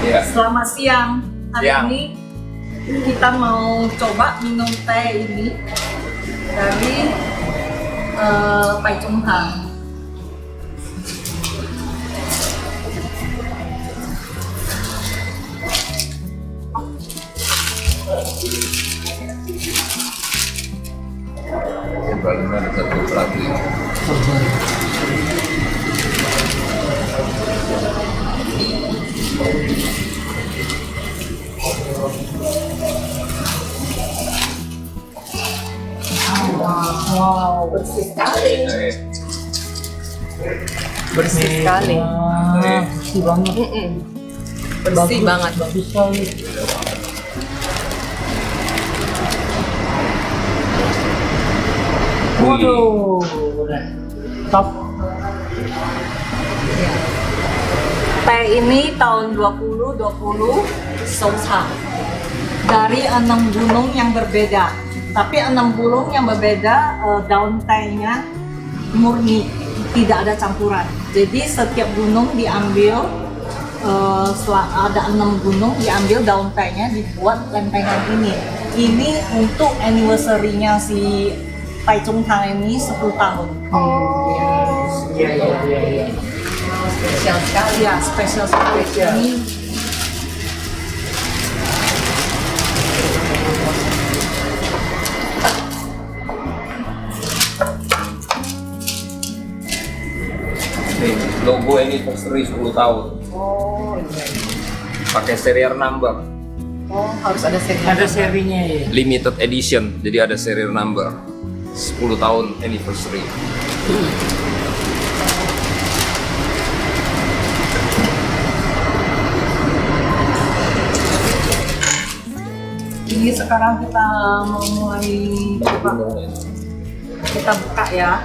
Iya. Selamat siang. Hari Siang. ini kita mau coba minum teh ini dari Pai Chung Hang. Sebelumnya ada satu lagi. Wow, bersih sekali. Bersih sekali. Bersih banget. Bersih banget. Bagus sekali. Waduh, top. Teh ini tahun 2020 Sosa dari 6 gunung yang berbeda. Tapi 6 gunung yang berbeda, daun tehnya murni, tidak ada campuran. Jadi setiap gunung diambil, ada 6 gunung diambil daun tehnya, dibuat lempengan ini. Ini untuk anniversary-nya si Pai Chung Hang ini 10 tahun. Iya. Spesial sekali. Ya, spesial sekali. Ini Nih, logo anniversary 10 tahun. Oh iya. Pakai serial number. Oh harus ada seri. Ada serinya ya. Limited edition. Jadi ada serial number. 10 tahun anniversary. Ini sekarang kita mau mulai coba, kita buka ya.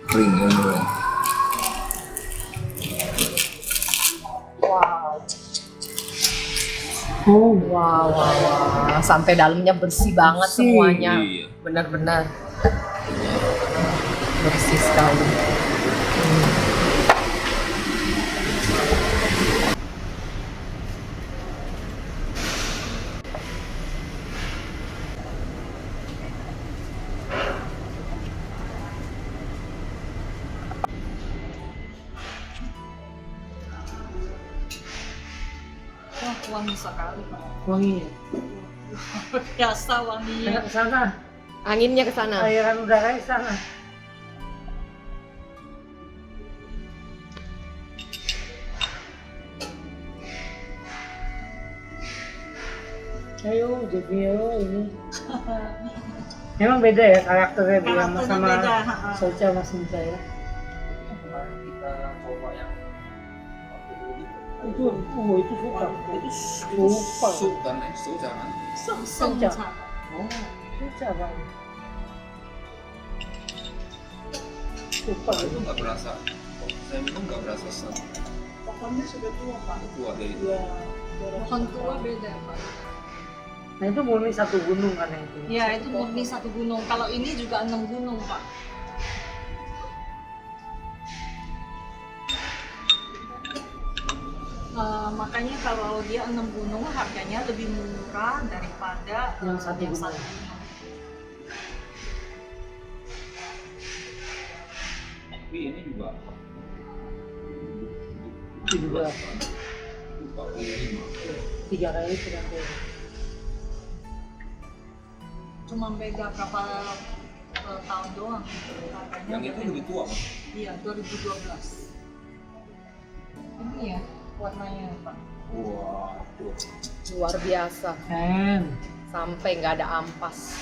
Ring ini. Wow. Sampai dalamnya bersih banget semuanya. Iya. Benar-benar bersih sekali. Wah, wangi sekali. Wangi ya. Biasa wanginya. Enak ke sana. Anginnya ke sana. Aliran udara ke sana. Ayo, jadi ini. Memang beda ya karakternya dia Karakternya sama beda, Socha sama Sinta ya. Kemarin kita coba yang Itu suka. Suka. sup kan, sup jangan. Socha. Oh, Socha bang. Suka Itu nggak berasa. Saya minum nggak berasa sesat. Pohonnya sudah tua, Pak. Tua dari itu. ya. Pohon tua beda, Pak. Nah itu murni satu gunung kan yang itu. Ya, itu murni satu gunung. Kalau ini juga 6 gunung, Pak. Makanya kalau dia 6 gunung harganya lebih murah daripada Yang satu gunung. gunung. Tapi ini juga. Itu juga 45. 3 kali sudah ada. Cuma beda berapa tahun doang. Harganya Yang itu lebih tua. Iya, 2012. Ini ya warnanya, Pak. Wah, Luar biasa. Sampai nggak ada ampas.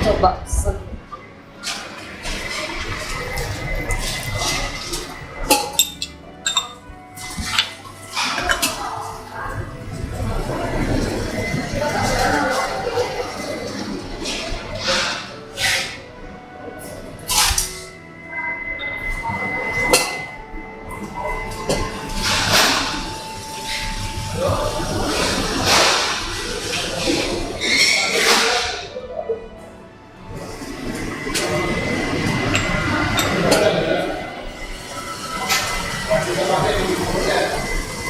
Coba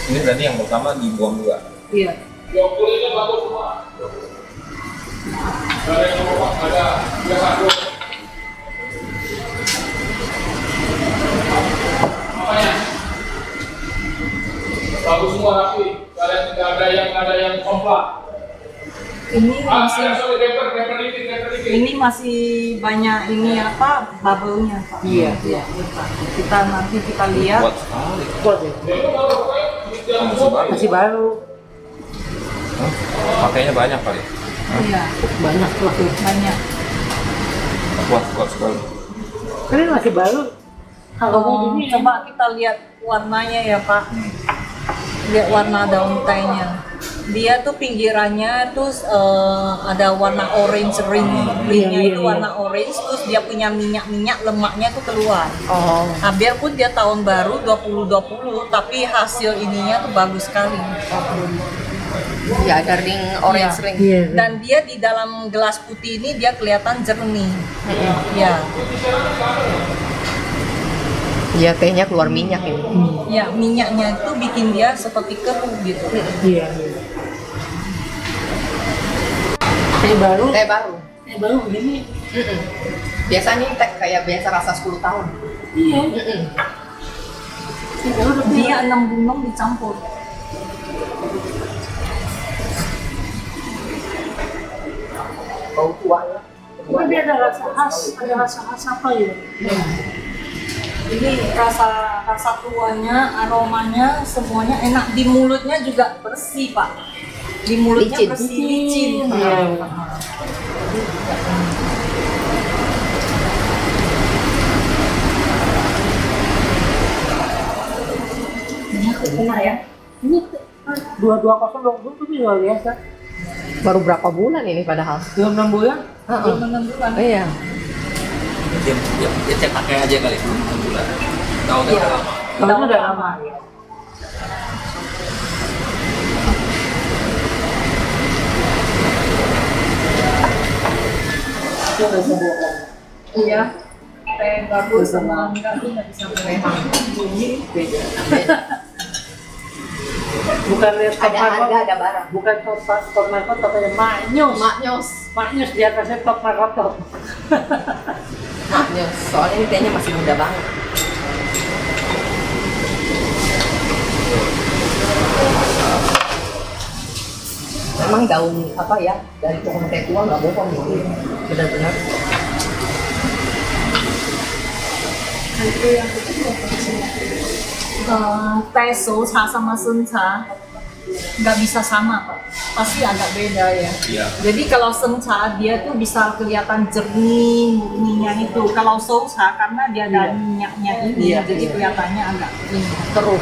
Ini tadi yang pertama dibuang juga. Iya. Bagus semua rapi. Kalian tidak ada yang komplak. Ini masih banyak ini apa bubble-nya Pak. Iya. Iya. Pak. Kita nanti kita lihat. Kuat sekali. Kuat ya? Masih baru. Masih baru. Hah? Pakainya banyak kali. Iya. Banyak tuh. Banyak. Kuat sekali. Kan ini masih baru. Kalau mau gini Coba kita lihat warnanya ya Pak. Lihat warna daun tehnya. Dia tuh pinggirannya tuh ada warna orange ringnya Iya, itu iya. warna orange, terus dia punya minyak lemaknya tuh keluar. Oh. Nah, biarpun dia tahun baru 2020, tapi hasil ininya tuh bagus sekali. Ya ada ring orange Iya. ring. Iya. Dan dia di dalam gelas putih ini dia kelihatan jernih. Ya, Ya tehnya keluar minyak ini. ya minyaknya itu bikin dia seperti keruh gitu. Iya. Teh baru. Teh baru. Teh baru begini. Biasanya teh kayak biasa rasa 10 tahun. Iya. Teh baru udah Dia 6 gunung dicampur. Bau tua ya. Tapi dia ada rasa khas apa ya? Ini rasa tuanya, aromanya semuanya enak, di mulutnya juga bersih Pak. Di mulutnya Licin. bersih, licin. Iya. Enak ya. Ini 2220 itu luar biasa. Baru berapa bulan ini padahal? Belum 6 bulan. Belum 6 bulan. Iya. Dia cek pakai aja kali belum 6 bulan. Tahu Iya. udah lama. Kalau udah lama. Iya. Teh bagus sama enggak tuh nggak bisa memang. Bukan lihat top Ada market, harga, ada barang. bukan top market, tapi ada maknyus. Maknyos. Maknyus di atasnya top market top. Maknyos. Soalnya ini tehnya masih muda banget. Memang daun apa ya dari pohon teh tua nggak bohong ini, benar-benar. Itu yang teh socha sama sencha nggak bisa sama Pak, pasti agak beda ya. Iya. Jadi kalau sencha dia tuh bisa kelihatan jernih murninya itu. Kalau socha karena dia ada minyaknya ini, Iya, jadi iya. kelihatannya agak ini, Keruh.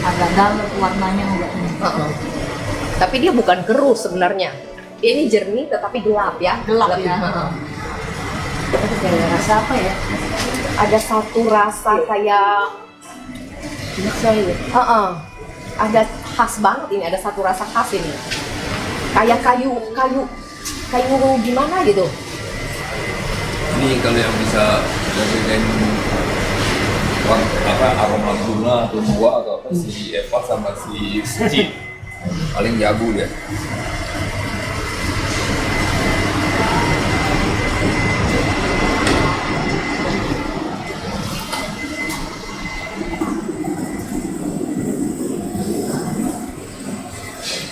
agak dalam warnanya agak ini. Tapi dia bukan keruh sebenarnya. Dia ini jernih tetapi gelap ya. Gelap ya. Heeh. Ada rasa apa ya? Ada satu rasa kayak Bisa ya. ada khas banget ini, ada satu rasa khas ini. Kayak kayu gimana gitu. Ini kalau yang bisa jadikan aroma bunga atau buah atau apa si Eva sama si Suci paling jago dia.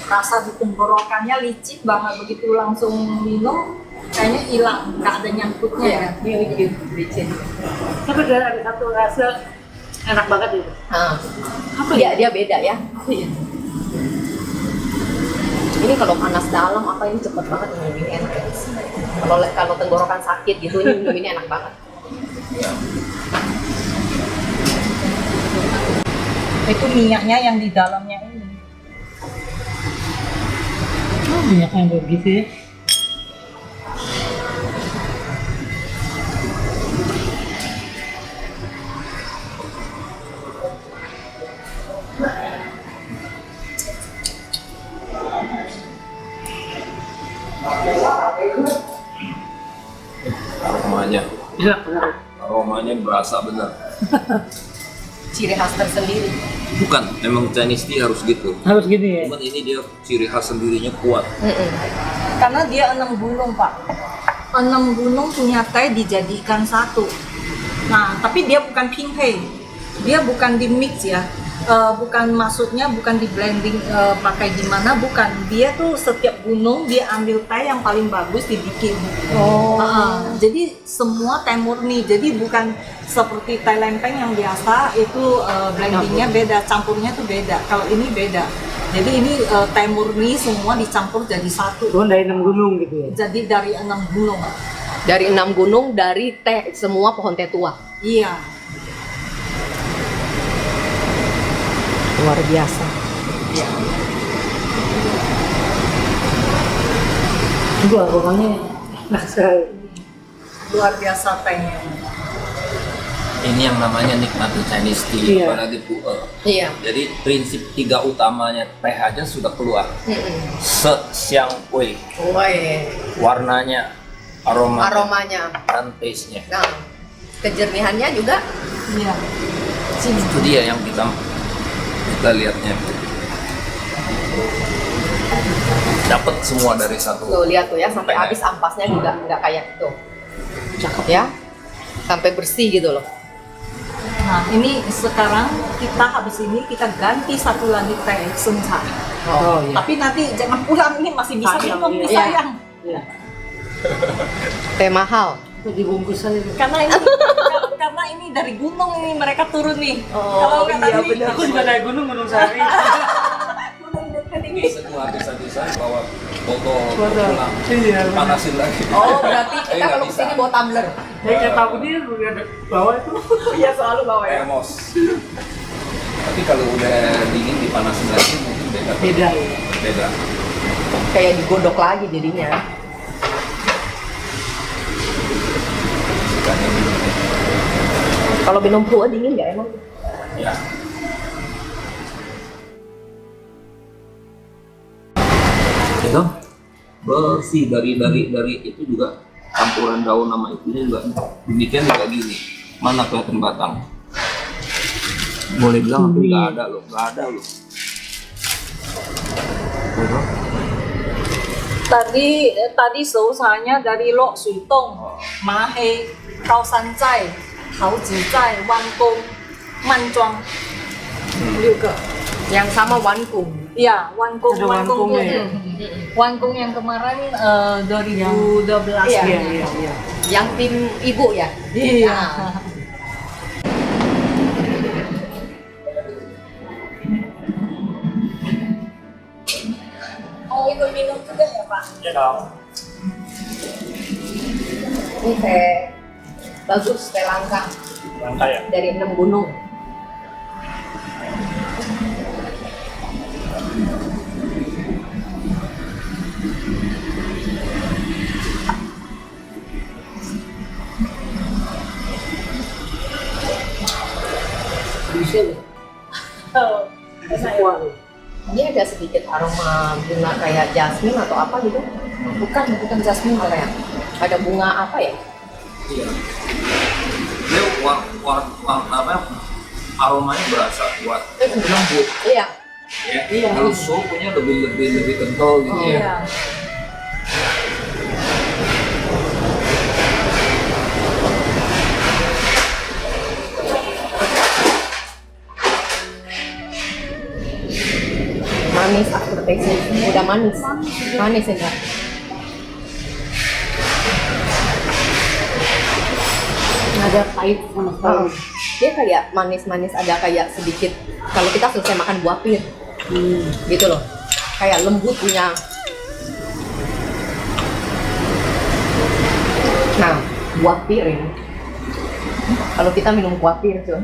Rasa di tenggorokannya licin banget, begitu langsung minum kayaknya hilang, nggak ada nyangkutnya ya. Ini licin. Tapi ada satu rasa enak banget itu. Apa ya? Dia beda ya. Ini kalau panas dalam apa ini cepet banget minum ini enak ya. Kalau tenggorokan sakit gitu ini minum ini enak banget. Itu minyaknya yang di dalamnya ini. Minyak yang begitu ya. Aromanya, Enak benar. aromanya berasa benar. Ciri khas tersendiri. Bukan, memang Chinese tea harus gitu. Harus gini ya. Cuman ini dia ciri khas sendirinya kuat. Karena dia 6 gunung Pak. 6 gunung punya teh dijadikan satu. Nah, tapi dia bukan pingpei. Dia bukan di mix ya. Bukan maksudnya bukan di blending pakai gimana, bukan. Dia tuh setiap gunung dia ambil teh yang paling bagus dibikin. Jadi semua teh murni. Jadi bukan seperti teh lempeng yang biasa itu blendingnya beda, campurnya tuh beda. Kalau ini beda. Jadi ini teh murni semua dicampur jadi satu. Turun dari 6 gunung gitu ya. Jadi dari 6 gunung. Dari 6 gunung, dari teh semua pohon teh tua. Iya. Luar biasa. Itu aromanya enak sekali. Luar biasa tehnya. Ini yang namanya nikmati Chinese tea, Iya. apalagi pu'er. Iya. Jadi prinsip 3 utamanya teh aja sudah keluar. Siang wei, Woi, warnanya, aromanya. dan taste-nya. Nah, kejernihannya juga. Iya. Itu dia yang kita lihatnya. Dapat semua dari satu. Tuh lihat tuh ya, sampai habis ampasnya juga nggak kayak itu. Cakep ya. Sampai bersih gitu loh. Nah, ini sekarang kita habis ini kita ganti satu lagi teh sencha. Oh iya. Tapi nanti jangan pulang, ini masih bisa Sayang, minum iya. nih sayang. Iya. Teh mahal. Itu dibungkus aja. Karena ini dari gunung ini mereka turun nih. Oh, nggak iya, tadi benar. Aku juga dari gunung Sari. gunung dekat ini. Semua bisa bawa botol Botol. pulang, Iya, benar. panasin lagi. Oh, berarti kita nggak kalau bisa. kesini bawa tumbler. Saya kayak tahu dia udah bawa itu. Iya, selalu bawa ya. Termos. Tapi kalau udah dingin dipanasin lagi mungkin beda. Beda ya. Beda. Kayak digodok lagi jadinya. Kan ini. Kalau minum pu'er dingin nggak emang? Ya. Itu bersih dari itu juga campuran daun sama itunya juga demikian juga gini. Mana kelihatan batang? Boleh bilang tapi nggak ada loh. Itu. Tadi sousanya dari Lok Sui Tong, Mahei, Kaosan Zai, Haoji Zai, Wangkong, Manjuang, 6 个. Yang sama Wankung. Iya, Wangkong, Ada Wangkongnya ya? Wangkong yang kemarin 2012. Iya. Iya. Yang tim ibu ya? Iya. Nah. Oh, ikut minum juga ya, Pak? Ya dong. Ini teh bagus, teh langka Langka ya. dari 6 gunung. Bisa ya. Oh, Kuah. Ini ada sedikit aroma bunga kayak jasmine atau apa gitu? Bukan jasmine apa ya? Ada bunga apa ya? Iya. Dia apa? Aromanya berasa kuat. Lembut. Iya. Ya. Kalau so punya lebih kental gitu ya. iya. Manis aftertaste. Udah manis. Manis enggak? Ada pahit sama sekali. Dia kayak manis-manis, ada kayak sedikit kalau kita selesai makan buah pir. Gitu loh. Kayak lembut punya. Nah, buah pir ini. Kalau kita minum buah pir tuh.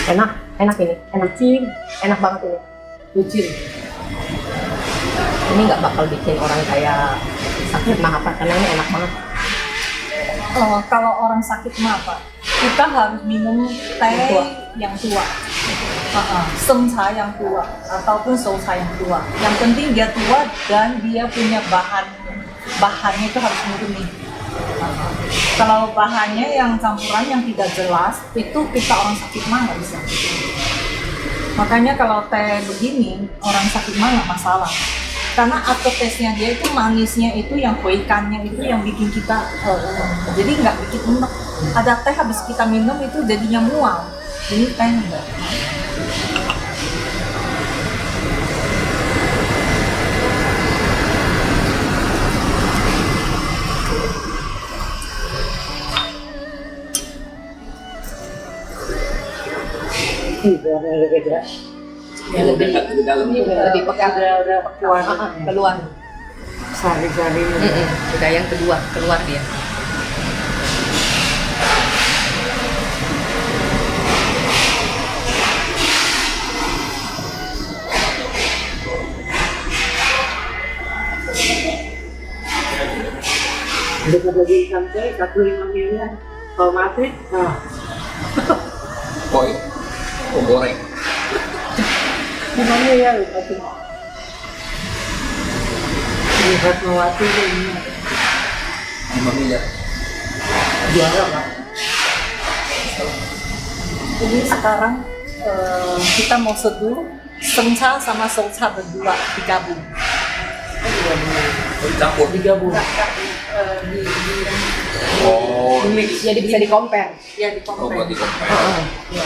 Enak ini, enak banget ini. Lucin. Ini nggak bakal bikin orang kayak sakit mah apa, karena ini enak banget. Kalau orang sakit mah Pak, kita harus minum teh yang tua. Sencha yang tua ataupun sousa yang tua. Yang penting dia tua dan dia punya bahan bahannya itu harus murni. Kalau bahannya yang campuran yang tidak jelas, itu kita orang sakit mah nggak bisa. Makanya kalau teh begini, orang sakit mah nggak masalah. Karena aftertaste-nya dia itu manisnya itu yang koikannya itu yang bikin kita jadi nggak bikin enak. Ada teh habis kita minum itu jadinya mual. Ini teh enggak. Itu yang beda. Ya, lebih Di dalam. lebih pekat. Udah keluar. Keluar. Sari-sari. Udah yang kedua keluar dia. Dekat lagi sampai 15 miliar. Kalau mati, nah. Koi. Oh, goreng. 5 miliar. Lihat mewati ini 5 miliar. juara lah. Jadi sekarang kita mau seduh sencha sama socha berdua digabung. Oh, dicampur. Digabung. Oh, Jadi bisa di-compare. Ya di oh buat di compare.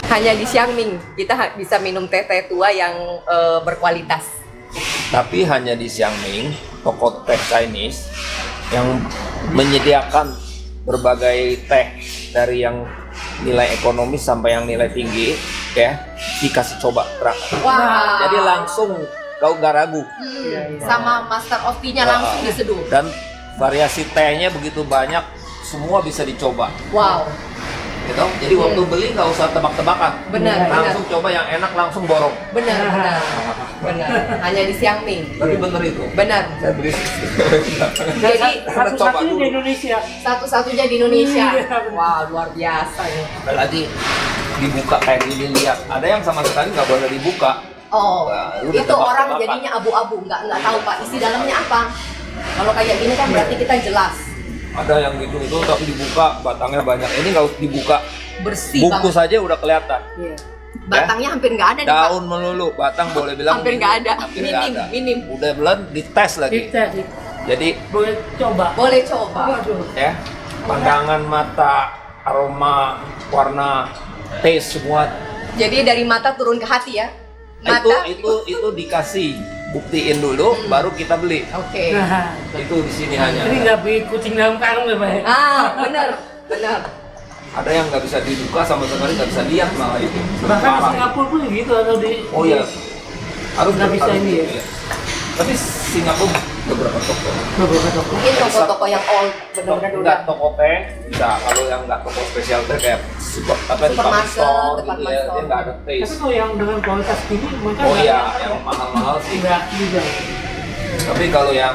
Hanya di Xiangming kita bisa minum teh-teh tua yang berkualitas. Tapi hanya di Xiangming, toko teh Chinese yang menyediakan berbagai teh dari yang nilai ekonomis sampai yang nilai tinggi, ya dikasih coba terakhir. Wah. Jadi langsung kau gak ragu. Sama master of tea-nya langsung diseduh. Dan variasi tehnya begitu banyak, semua bisa dicoba. Wow. Gitu. Jadi waktu beli nggak usah tebak-tebakan. Benar, Langsung coba yang enak, langsung borong. Benar. Hanya di Xiangming. Tapi bener itu. Benar. Saya beli. Jadi Satu-satunya di Indonesia. satu-satunya di Indonesia. Iya, benar. Wah, luar biasa ya. Apalagi dibuka kayak gini, lihat. Ada yang sama sekali nggak boleh dibuka. Oh, Wah, lu itu udah orang tebak-tebakan. jadinya abu-abu, nggak tahu Pak isi dalamnya apa. Kalau kayak gini kan berarti kita jelas, Ada yang gitu tapi dibuka batangnya banyak. Ini nggak usah dibuka. bersih Bungkus banget. aja udah kelihatan. Iya. Batangnya hampir nggak ada nih Pak. Daun melulu, batang boleh bilang Hampir nggak ada. Hampir nggak ada. Minim. Udah belum dites lagi. Kita Jadi boleh coba. Boleh coba. Waduh. ya pandangan mata, aroma, warna, taste semua. Jadi dari mata turun ke hati ya. Nah, Mata. itu dikasih buktiin dulu baru kita beli. Oke. Nah, Itu di sini hanya. ini nggak beli kucing dalam karung ya Pak? Ah, benar. Ada yang nggak bisa dibuka sama sekali, nggak bisa lihat malah itu. Bahkan di Parah. Singapura pun gitu atau di. Oh iya, harus Nggak bisa harus ini ya? iya. Tapi Singapura beberapa toko. Beberapa toko. Mungkin toko-toko yang old benar-benar udah. Nggak toko teh bisa, kalau yang nggak toko spesial teh kayak department Supermarket, store gitu department ya, dia store. nggak ada Tapi taste. kalau yang dengan kualitas tinggi mereka Oh nggak- iya, yang mahal-mahal sih. nggak juga. Tapi kalau yang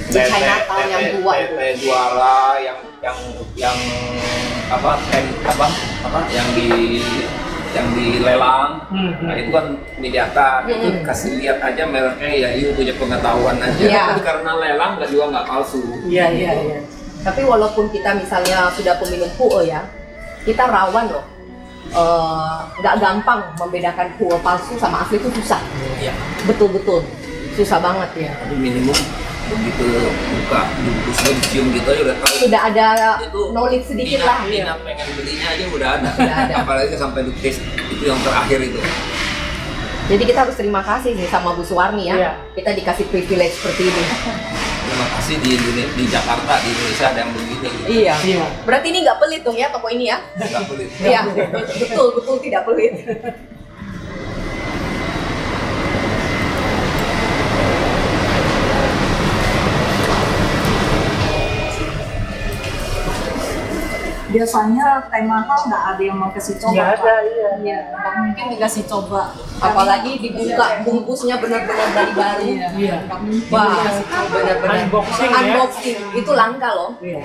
Di Chinatown yang tua itu. teh juara yang apa yang dilelang, nah itu kan menyediakan, itu kasih lihat aja mereknya ya, you punya pengetahuan aja. Iya. Tapi karena lelang nggak juga nggak palsu. Iya iya iya. Tapi walaupun kita misalnya sudah peminum pu'e ya, kita rawan loh. Nggak gampang membedakan pu'e palsu sama asli itu susah. Iya. Betul-betul. Susah banget ya. Tapi minimum begitu buka bungkusnya dicium gitu aja udah tahu. Sudah ada Itu knowledge sedikit lah. minat pengen belinya aja udah ada. Udah ada. Apalagi sampai di taste itu yang terakhir itu. Jadi kita harus terima kasih sih sama Bu Suwarni ya. Iya. Kita dikasih privilege seperti ini. Terima kasih di Indonesia, di Jakarta, di Indonesia ada yang begitu. Iya. Iya. Berarti ini nggak pelit dong ya toko ini ya? Nggak pelit. Iya. Betul tidak pelit. Biasanya teh mahal nggak ada yang mau kasih coba. Nggak ada, Pak. iya. Iya, nggak mungkin dikasih coba. Apalagi dibuka bungkusnya benar-benar dari baru. Iya. Nggak mungkin Wah, dikasih coba. benar-benar Unboxing ya? Unboxing itu langka loh. Iya.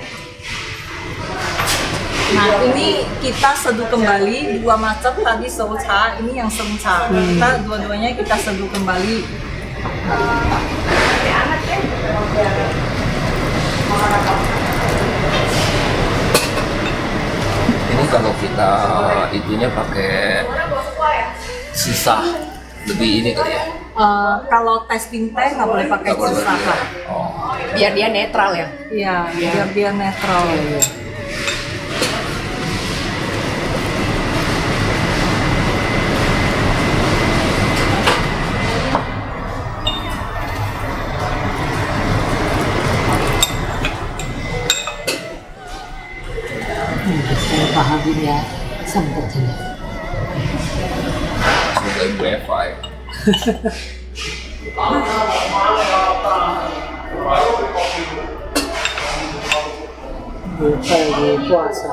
Nah ini kita seduh kembali dua macam tadi socha, ini yang sencha. Kita dua-duanya kita seduh kembali. itunya pakai sisa lebih ini kali ya. Kalau testing teh nggak boleh pakai Nggak boleh sisa, pakai. Pak. Oh. Biar dia netral ya. Iya, biar dia netral. Saya pahamin ya, sempet sini. Semoga WiFi. Lupa lagi puasa.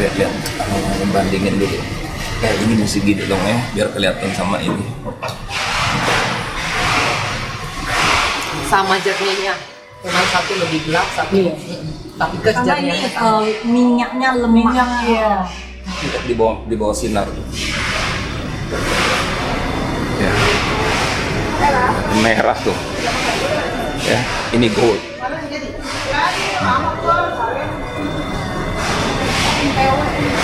Lihat. Bandingin dulu. Ini mesti gini dong ya, biar kelihatan sama ini. Sama jernihnya. Cuma satu lebih gelap, satu. Iya. Tapi Karena ini kejernihannya minyaknya lemak. Iya. Lihat di bawah sinar. Ya. Merah tuh. Ya, ini gold.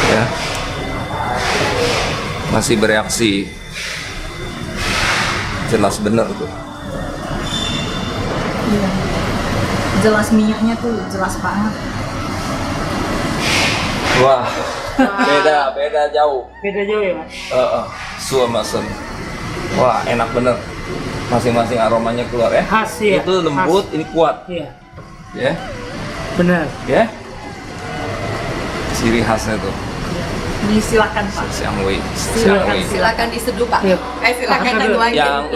Ya. Masih bereaksi. Jelas bener tuh. Iya. Jelas minyaknya tuh jelas banget. Wah, beda jauh. Beda jauh ya, Mas? Suamasen. Wah, enak bener. Masing-masing aromanya keluar ya. Khas ya. Itu lembut, ini kuat. Iya, Ya, benar. ya. Ciri khasnya tuh. Ini silakan Pak. Siang Wei. silakan diseduh Pak. Iya. Silakan Makan dulu. dinuangin.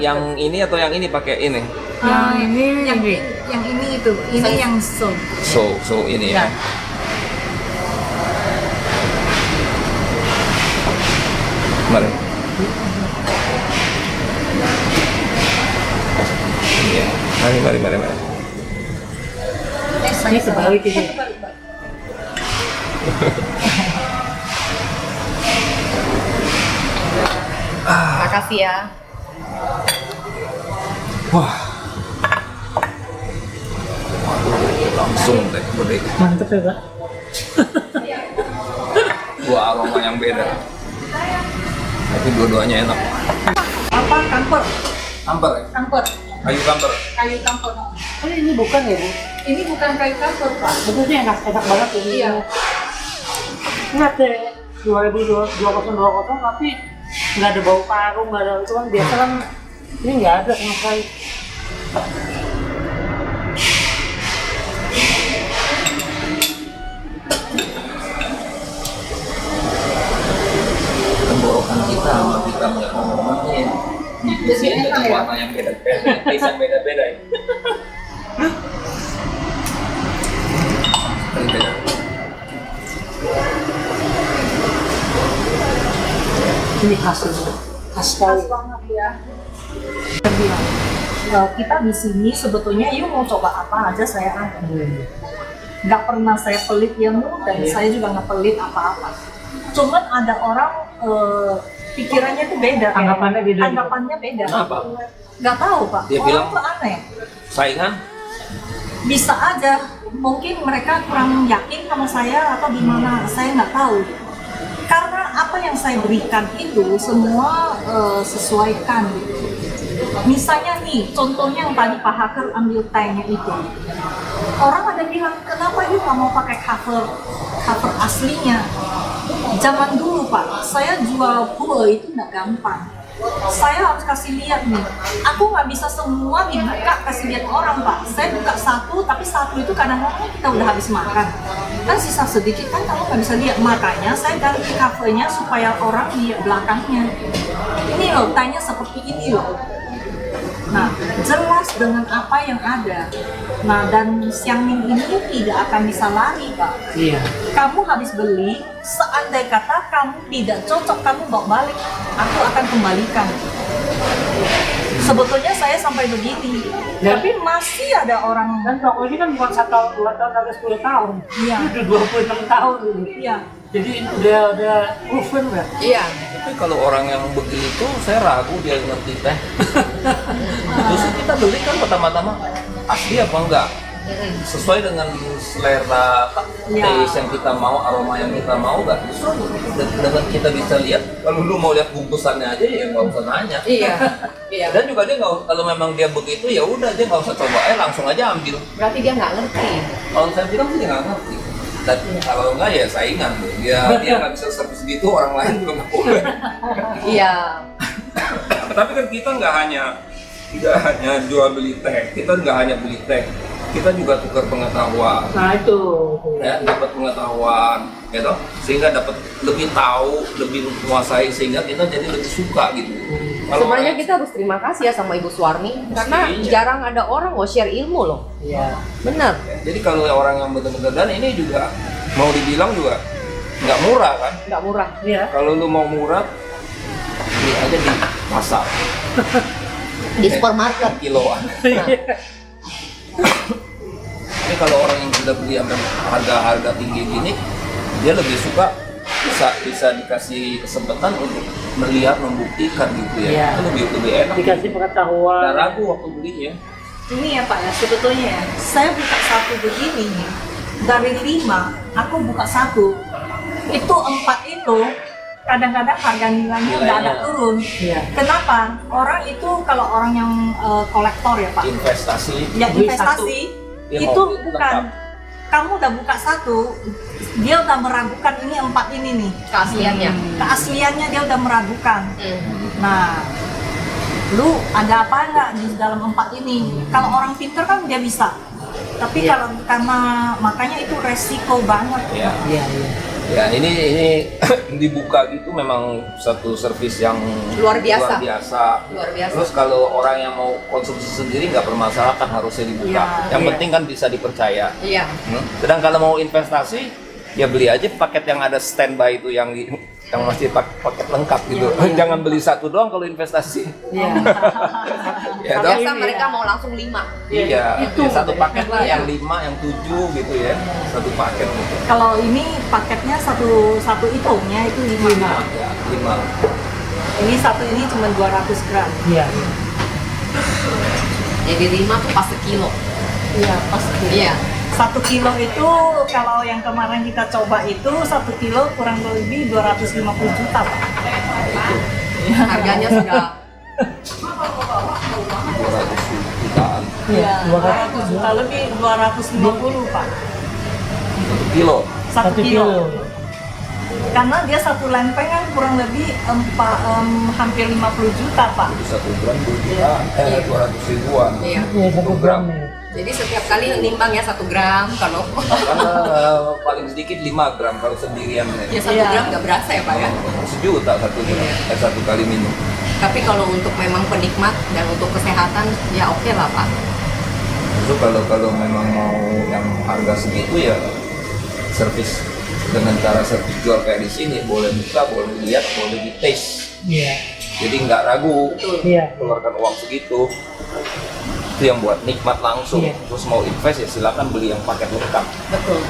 Yang ini atau yang ini pakai ini? Yang ini itu, ini yang so. So ini ya. Ya. Mari. Iya. Mari. Ini sebalik ini. Makasih ya. Wah. Langsung deh, gede. Mantep ya, Pak. Dua aroma yang beda. Tapi dua-duanya enak. Apa kamper? Kamper ya? Kamper. Kayu kamper. Kayu kamper. Oh, ini bukan ya, Bu? Ini bukan kayu kamper Pak. Betulnya enak banget ini. Iya. Ingat deh, 2020 tapi nggak ada bau parung, nggak ada itu kan biasa kan ini nggak ada sama sekali. Tenggorokan kita sama kita ngomongnya di sini ada warna yang beda-beda, desain beda-beda ya. Beda. Ini khas sekali. Khas banget ya. Kita di sini sebetulnya yuk mau coba apa aja saya ada. Nggak pernah saya pelit ya dan saya juga nggak pelit apa-apa. Cuman ada orang pikirannya tuh beda. Anggapannya beda. Anggapannya beda. Kenapa? Nggak tahu Pak. Dia Orang bilang- tuh aneh. Saingan? Bisa aja. Mungkin mereka kurang yakin sama saya atau gimana. Saya nggak tahu. Karena apa yang saya berikan itu semua sesuaikan. Misalnya nih, contohnya yang tadi Pak Hacker ambil tehnya itu. Orang ada bilang, kenapa yuk nggak mau pakai cover aslinya? Zaman dulu Pak, saya jual kue itu nggak gampang. Saya harus kasih lihat nih, aku nggak bisa semua dibuka kasih lihat orang Pak. Saya buka satu, tapi satu itu kadang-kadang kita udah habis makan. Kan sisa sedikit kan kamu nggak bisa lihat, makanya saya ganti covernya supaya orang lihat belakangnya. Ini loh, tanya seperti ini loh. Nah, jelas dengan apa yang ada. Nah, dan Xiangning ini tidak akan bisa lari, Pak. Iya. Kamu habis beli, seandai kata kamu tidak cocok, kamu bawa balik, aku akan kembalikan. Sebetulnya saya sampai begini, Ya. tapi masih ada orang. Dan rokok ini kan bukan 1 tahun, 2 tahun, tapi 10 tahun. Iya. Ini udah 26 tahun ini. Iya. Jadi udah proven ya. Iya. Tapi kalau orang yang begitu, saya ragu dia ngerti teh. Terus kita beli kan pertama-tama asli apa enggak? Sesuai dengan selera Ya. taste yang kita mau, aroma yang kita mau enggak? Justru dengan kita bisa lihat, kalau lu mau lihat bungkusannya aja ya nggak usah nanya. Iya. Iya. Dan juga dia nggak, kalau memang dia begitu ya udah dia nggak usah coba, langsung aja ambil. Berarti dia nggak ngerti. Kalau saya bilang sih dia nggak ngerti. Dan kalau enggak ya saingan, dia nggak bisa servis gitu, orang lain juga nggak boleh. Iya. Tapi kan kita nggak hanya jual beli teh, kita nggak hanya beli teh, kita juga tukar pengetahuan, Nah itu. ya dapat pengetahuan, gitu, sehingga dapat lebih tahu, lebih menguasai, sehingga kita jadi lebih suka gitu. Kalau Sebenarnya orang- kita harus terima kasih ya sama Ibu Suwarni karena Mestinya. jarang ada orang mau share ilmu loh. Iya. Bener. jadi kalau orang yang benar-benar, dan ini juga mau dibilang juga nggak murah kan? Nggak murah. Iya. Kalau lu mau murah, beli aja di pasar, Di supermarket. kiloan. Nah, Tapi kalau orang yang sudah beli sampai harga-harga tinggi gini, dia lebih suka bisa dikasih kesempatan untuk melihat, membuktikan gitu ya. Iya. Itu lebih enak. Dikasih Nggak pengetahuan. ragu waktu belinya. Ini ya Pak ya, sebetulnya ya, saya buka satu begini nih, dari 5, aku buka satu, itu 4 itu kadang-kadang harga nilainya udah ada Nilainya. turun. Iya. Kenapa? Orang itu kalau orang yang kolektor ya Pak, Investasi. ya Beli investasi Dia itu mau beli bukan. lengkap. Kamu udah buka satu, dia udah meragukan ini 4 ini nih. keasliannya. Keasliannya dia udah meragukan. Nah, lu ada apa enggak di dalam 4 ini? Kalau orang pinter kan dia bisa. Tapi Iya. kalau karena makanya itu resiko banget. Ya. Iya, iya. Ya, ini dibuka gitu memang satu servis yang Luar biasa. Luar biasa. Terus kalau orang yang mau konsumsi sendiri nggak bermasalah kan harusnya dibuka. Iya. Yang Iya. penting kan bisa dipercaya. Iya. Sedang kalau mau investasi, ya beli aja paket yang ada standby itu yang masih paket lengkap gitu. Jangan beli satu doang kalau investasi. Iya. Ya dong? Biasa mereka mau langsung 5. Iya, Itu. ya, satu paket lah, Iya. yang 5, yang 7 gitu ya. Satu paket gitu. Kalau ini paketnya satu itungnya itu 5. Ya, 5. Ini satu ini cuma 200 gram. Iya. Jadi 5 tuh pas sekilo. Iya, pasti. Iya. 1 kilo itu kalau yang kemarin kita coba itu 1 kilo kurang lebih 250 juta Pak. Harganya sudah 200 jutaan. Iya, 200 200 juta lebih 250 Pak. 1 kilo. 1 kilo. Karena dia satu lempeng kan kurang lebih hampir 50 juta Pak. Jadi 1 gram 2 jutaan, 200 ribuan. iya. Iya, 1 gram nih. Jadi setiap kali nimbang ya 1 gram kalau Karena paling sedikit 5 gram kalau sendirian. ya 1 Iya. gram nggak berasa ya Pak ya. 1 juta 1 gram, Iya. 1 kali minum. Tapi kalau untuk memang penikmat dan untuk kesehatan ya oke lah Pak. Itu kalau memang mau yang harga segitu ya servis dengan cara servis jual kayak di sini, boleh buka, boleh lihat, boleh di taste. Iya. Jadi nggak ragu Iya. keluarkan uang segitu. Itu yang buat nikmat langsung. Iya. Terus mau invest ya silakan beli yang paket lengkap. Betul.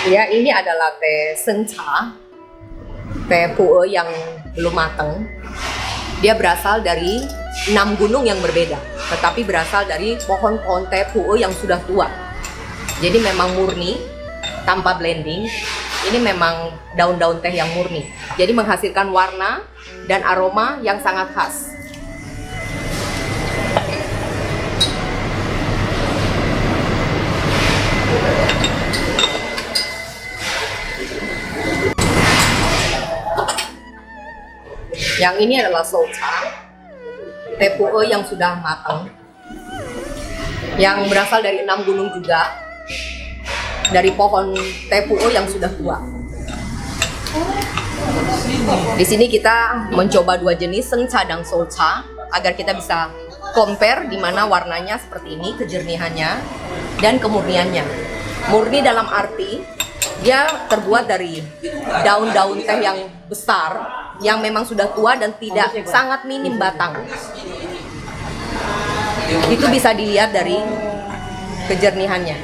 Ya, ini adalah teh sencha, teh pu'e yang belum matang. Dia berasal dari 6 gunung yang berbeda, tetapi berasal dari pohon-pohon teh pu'e yang sudah tua. Jadi memang murni, tanpa blending. Ini memang daun-daun teh yang murni. Jadi menghasilkan warna dan aroma yang sangat khas. Yang ini adalah socha, teh pu'e yang sudah matang, yang berasal dari 6 gunung juga, dari pohon teh pu'e yang sudah tua. Di sini kita mencoba 2 jenis sencha dan socha agar kita bisa compare di mana warnanya seperti ini, kejernihannya dan kemurniannya. Murni dalam arti dia terbuat dari daun-daun teh yang besar yang memang sudah tua dan tidak sangat minim batang. Itu bisa dilihat dari kejernihannya.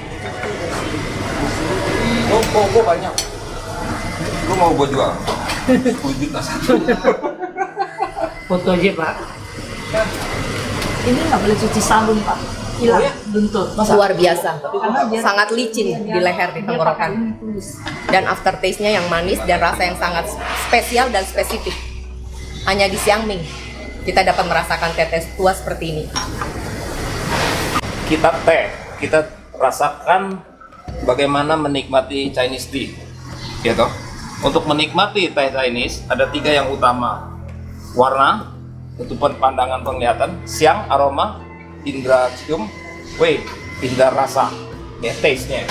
Oh, banyak. Lu mau gue jual? 10 juta satu. Foto aja Pak. Ini nggak boleh cuci sabun Pak. Hilang, buntut. Luar biasa. Karena dia Sangat licin di leher, di tenggorokan. Dan aftertaste-nya yang manis dan rasa yang sangat spesial dan spesifik. Hanya di Xiangming kita dapat merasakan tetes tua seperti ini. Kita rasakan bagaimana menikmati Chinese tea, gitu. Untuk menikmati teh Chinese ada 3 yang utama: warna, itu pandangan penglihatan; siang, aroma; indra cium; indra rasa, ya, taste-nya.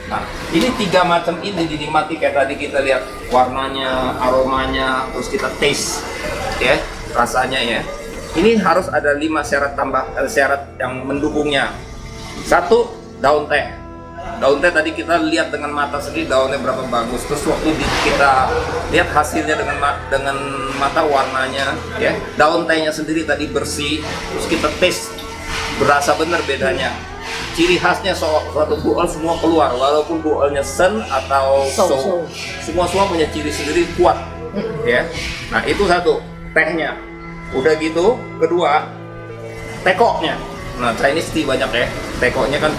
Nah, ini 3 macam ini dinikmati kayak tadi kita lihat warnanya, aromanya, terus kita taste, ya, rasanya ya. Ini harus ada 5 syarat yang mendukungnya. 1, daun teh. Daun teh tadi kita lihat dengan mata sendiri daunnya berapa bagus. Terus waktu kita lihat hasilnya dengan mata warnanya, ya. Daun tehnya sendiri tadi bersih. Terus kita taste, berasa benar bedanya. Ciri khasnya suatu buol semua keluar, walaupun buolnya sen atau so. Semua punya ciri sendiri kuat, ya. Nah itu 1, tehnya. Udah gitu, kedua, tekoknya. Nah Chinese tea banyak ya, tekoknya kan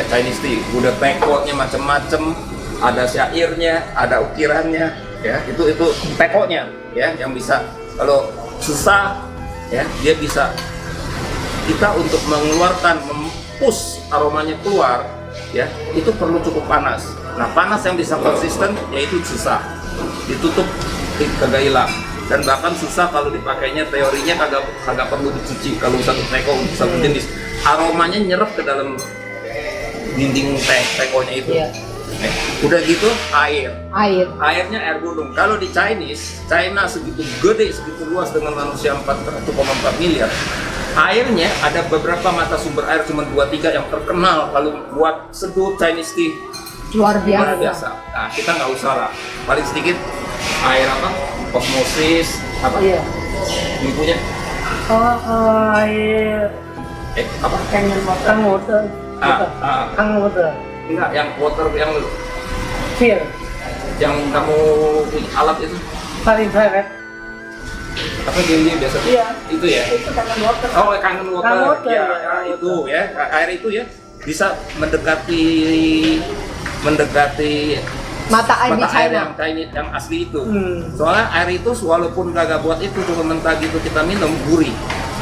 Chinese tea. Udah tekoknya macem-macem, ada syairnya, ada ukirannya, ya. Itu tekoknya, ya, yang bisa kalau susah, ya, dia bisa kita untuk mengeluarkan, push aromanya keluar, ya, itu perlu cukup panas. Nah panas yang bisa konsisten yaitu susah, ditutup kagak hilang. Dan bahkan susah kalau dipakainya, teorinya kagak perlu dicuci. Kalau satu teko satu jenis, aromanya nyerap ke dalam dinding tekonya itu. Udah gitu airnya air gunung. Kalau di China segitu gede, segitu luas dengan manusia 1,4 miliar. Airnya ada beberapa mata sumber air, cuma 2-3 yang terkenal kalau buat seduh Chinese tea. Luar biasa. Nah kita nggak usah lah, paling sedikit air apa, osmosis apa, ini punya Air apa, Kang water. enggak, yang water yang Feel. kamu alat itu Paling favorite. apa gini biasa, itu ya. Itu kangen water. Oh, kangen water. Kangen water, Ya, ya. itu ya, air itu ya bisa mendekati Mata air di air China. yang asli itu. Soalnya air itu walaupun kagak buat itu, cuma mentah gitu kita minum, gurih.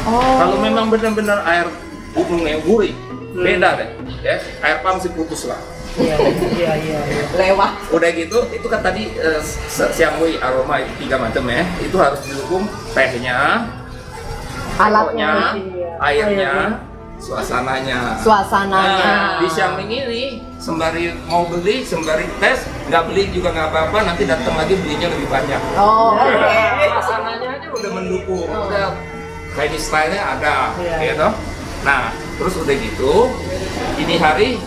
Kalau memang benar-benar air gunung yang gurih, beda deh. Ya, air pam sih putus lah. Iya. Lewat. Udah gitu, itu kan tadi Xiangming aroma itu 3 macam ya. Itu harus didukung tehnya, Alatnya, airnya, suasananya. suasananya. Di Xiangming ini sembari mau beli, sembari tes, nggak beli juga nggak apa-apa, nanti datang lagi belinya lebih banyak. Oh, oke. Suasananya aja udah mendukung, udah Chinese style-nya ada, gitu. Nah, terus udah gitu, ini hari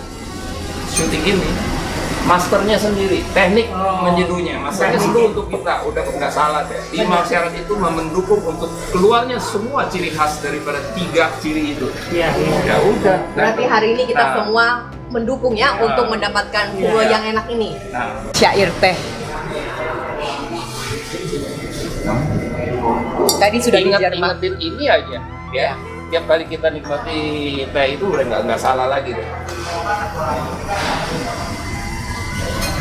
syuting ini, masternya sendiri, teknik menyeduhnya, masternya sendiri untuk kita, udah nggak salah deh. 5 syarat itu mendukung untuk keluarnya semua ciri khas daripada 3 ciri itu. Ya udah. Berarti hari ini kita Nah. semua mendukung ya untuk mendapatkan buah yang enak ini. Nah, Syair teh. Tadi sudah dijerman. ingetin ini aja, ya. Tiap kali kita nikmati teh itu udah nggak salah lagi deh.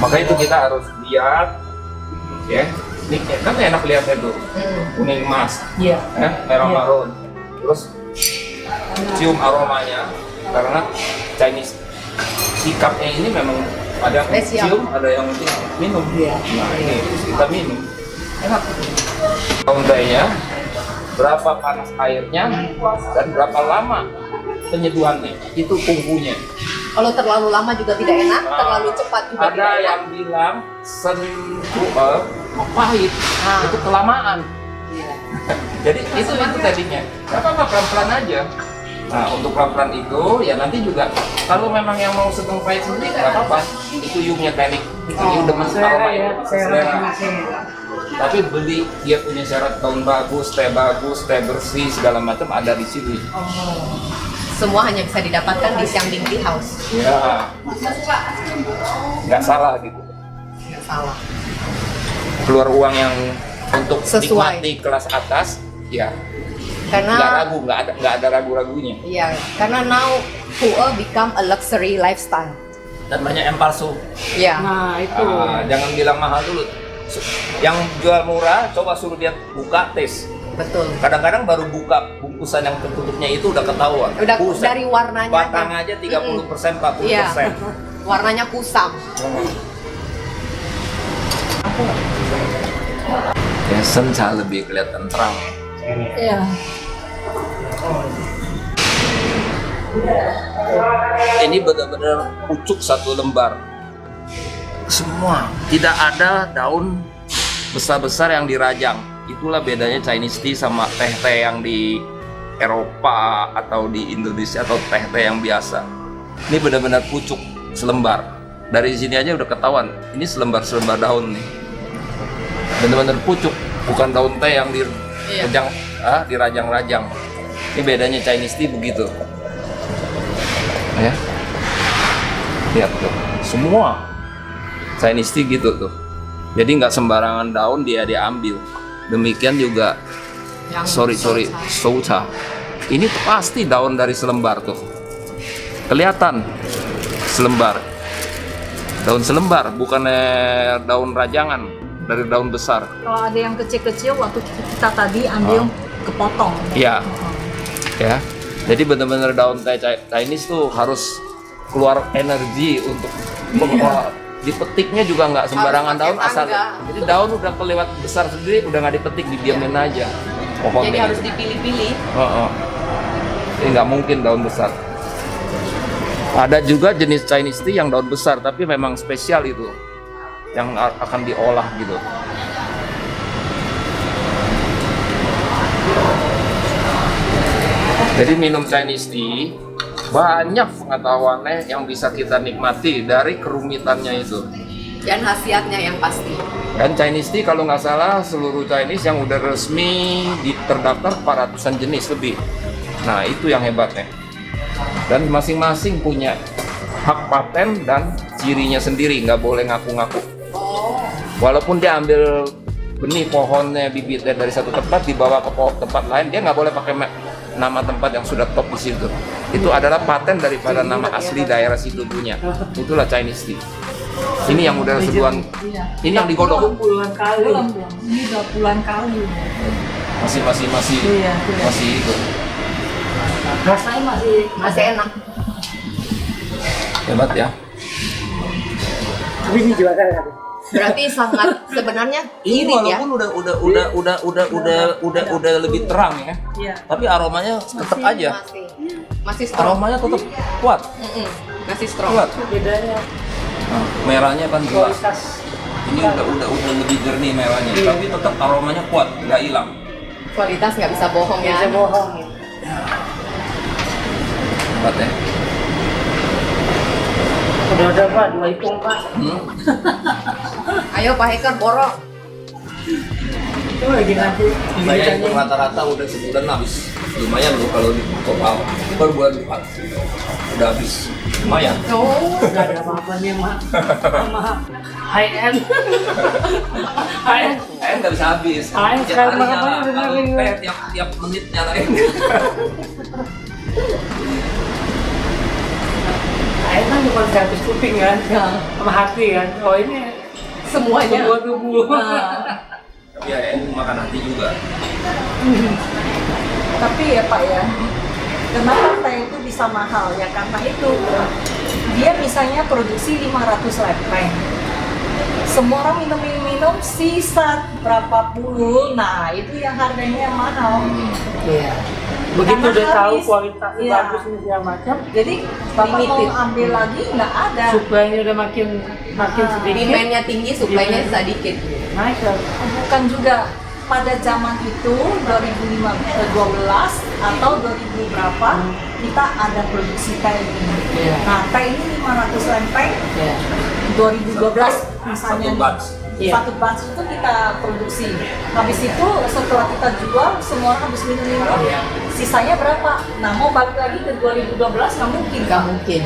Maka itu kita harus lihat, ya. Ini kan enak lihatnya tuh, kuning emas, merah marun. Terus cium aromanya, karena Chinese sikapnya ini memang ada yang Spesial. cium, ada yang minum. Nah ini terus kita minum, enak. Daun tehnya, berapa panas airnya, dan berapa lama penyeduhannya, itu tunggunya. Kalau terlalu lama juga tidak enak, terlalu cepat juga Ada tidak enak. yang bilang pahit, itu kelamaan. Jadi itu tadinya. Gak apa-apa, pelan-pelan aja. Nah, untuk pelan-pelan itu ya nanti juga kalau memang yang mau sedang pahit sendiri nggak apa-apa. Itu yumnya teknik. Ini udah masuk aroma ya, selera. Tapi beli dia punya syarat daun bagus, teh bersih segala macam ada di sini. Semua hanya bisa didapatkan di Siang Ding Tea House. Ya, nggak salah gitu. Nggak salah. Keluar uang yang untuk Sesuai. nikmati kelas atas, ya nggak Karena ragu, nggak ada ragu-ragunya. iya, karena now Phuoc become a luxury lifestyle. Dan banyak yang palsu. Ya. Nah itu. Jangan bilang mahal dulu. Yang jual murah, coba suruh dia buka tes. Betul. Kadang-kadang baru buka bungkusan yang tertutupnya itu udah ketahuan. Udah Buset. dari warnanya Batang aja. aja 30%, 40%. Iya. Warnanya kusam. Ya, senca lebih kelihatan terang. Iya. Ini benar-benar pucuk satu lembar. Semua, tidak ada daun besar-besar yang dirajang. Itulah bedanya Chinese tea sama teh-teh yang di Eropa atau di Indonesia atau teh-teh yang biasa. Ini benar-benar pucuk selembar. Dari sini aja udah ketahuan. Ini selembar-selembar daun nih. Benar-benar pucuk, bukan daun teh yang dirajang-rajang. Ini bedanya Chinese tea begitu. Ya, lihat tuh, semua Chinese tea gitu tuh. Jadi nggak sembarangan daun dia diambil. Demikian juga, Yang Soucha. Ini pasti daun dari selembar tuh. Kelihatan selembar, daun selembar, bukannya daun rajangan dari daun besar. Kalau ada yang kecil-kecil waktu kita tadi ambil kepotong. Iya. Ya, jadi benar-benar daun teh Chinese tuh harus keluar energi untuk dipetiknya juga nggak sembarangan Harus daun pakai asal. tangga. Jadi daun udah kelewat besar sendiri, udah nggak dipetik, didiamin aja. Pokoknya. Jadi harus dipilih-pilih. Ini nggak mungkin daun besar. Ada juga jenis Chinese tea yang daun besar, tapi memang spesial itu, yang akan diolah gitu. Jadi minum Chinese tea banyak pengetahuannya yang bisa kita nikmati dari kerumitannya itu. Dan khasiatnya yang pasti. Dan Chinese tea kalau nggak salah seluruh Chinese yang udah resmi terdaftar 400-an jenis lebih. Nah itu yang hebatnya. Dan masing-masing punya hak paten dan cirinya sendiri, nggak boleh ngaku-ngaku. Walaupun dia ambil benih pohonnya bibitnya dari satu tempat dibawa ke tempat lain, dia nggak boleh pakai nama tempat yang sudah top di situ. Itu adalah paten daripada nama asli daerah situ punya. Itulah Chinese tea. Ini yang udah sebulan. Ini yang digodok. Puluhan kali. Belum. Ini udah puluhan kali. Masih itu. Rasanya Masih enak. Hebat ya. Tapi ini juara kan? Berarti sangat sebenarnya Ini irit ya. walaupun udah lebih terang ya. Iya. Tapi aromanya tetap aja. Masih strong. Aromanya tetap kuat. Masih strong. Kuat. Bedanya Nah, merahnya kan jelas. kualitas. Ini udah lebih jernih merahnya, tapi tetap aromanya kuat, nggak hilang. Kualitas nggak bisa bohong Nggak ya. bisa bohong. Hebat ya. Udah ada Pak, 2 ipung Pak. Ayo Pak Hacker borok. Itu lagi nanti. Saya itu rata-rata udah sebulan habis. Lumayan loh kalau di total per bulan 4 udah habis. Lumayan. Oh, Nggak ada apa-apanya Mak. Sama high end. High end. Saya nggak bisa habis. Ayo, Tiap sekarang hari makan nyala, udah kalau nyalain. teh tiap menit nyalain. High end kan cuma 100 kuping kan. Sama hati kan. Oh ini semuanya. semua tubuh. Ya, ini makan hati juga. Tapi ya Pak ya, kenapa teh itu bisa mahal? Ya karena itu dia misalnya produksi 500 lepeng. Semua orang minum sisa berapa puluh, nah itu yang harganya mahal. Iya. Begitu Karena udah tahu habis. kualitasnya Iya. bagus ini segala macam, Jadi Bapak Limited. mau ambil lagi nggak ada. suplainya udah makin sedikit. Demand-nya tinggi, supply-nya sedikit. Naik lah. Bukan juga pada zaman itu 2012 atau 2000 berapa kita ada produksi teh ini. Iya. Nah, teh ini 500 lempeng Iya. 2012 misalnya Satu batch. satu batch itu kita produksi. Habis itu setelah kita jual semua orang habis minum-minum, sisanya berapa? Nah, mau balik lagi ke 2012 nggak mungkin. Nggak mungkin.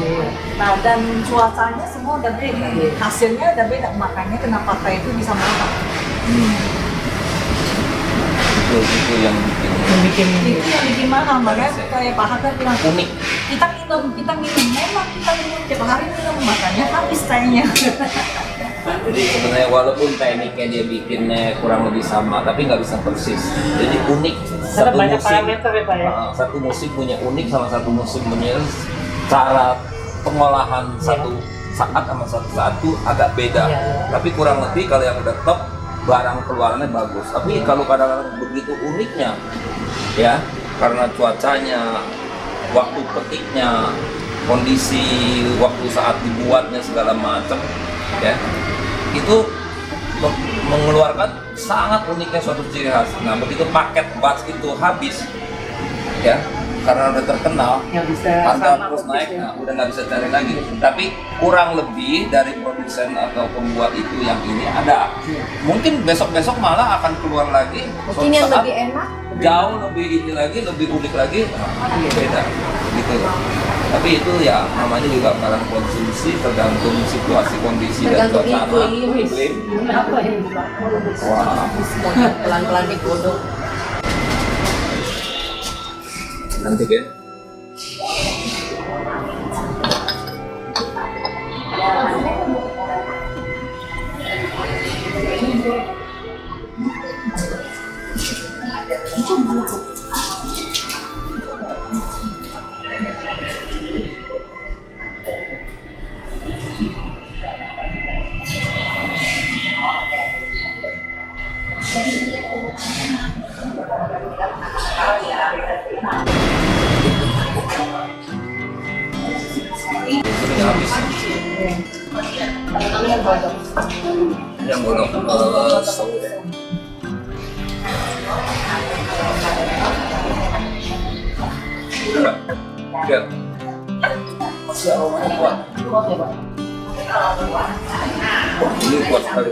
Nah, dan cuacanya semua udah beda, hasilnya udah beda, makanya kenapa teh itu bisa mahal. Itu yang bikin Itu yang bikin mahal, makanya kayak Pak Hagar bilang, unik. kita minum, memang kita minum tiap hari minum, makanya habis tehnya. Jadi sebenarnya walaupun tekniknya dia bikinnya kurang lebih sama, tapi nggak bisa persis. Jadi unik. Karena banyak parameter ya Pak ya. Satu musim punya unik sama satu musim punya cara pengolahan satu saat sama satu saat itu agak beda. Iya. Tapi kurang lebih kalau yang udah top barang keluarannya bagus. Tapi kalau kadang-kadang begitu uniknya, ya karena cuacanya, waktu petiknya, kondisi waktu saat dibuatnya segala macam, ya itu mengeluarkan sangat uniknya suatu ciri khas. Nah begitu paket batch itu habis, ya karena udah terkenal, Yang bisa harga sama terus naik, persis ya. nah, udah nggak bisa cari lagi. Tapi kurang lebih dari produsen atau pembuat itu yang ini ada. Mungkin besok-besok malah akan keluar lagi. Mungkin yang suatu saat lebih enak. jauh lebih ini lagi, lebih unik lagi, beda gitu. Tapi itu ya namanya juga barang konsumsi, tergantung situasi kondisi Tergantung dan suasana. iklim. Apa yang buka? Wah, Semuanya pelan-pelan digodok. nanti kan. Ini habis. Yang bolong ya. Ini kuat sekali.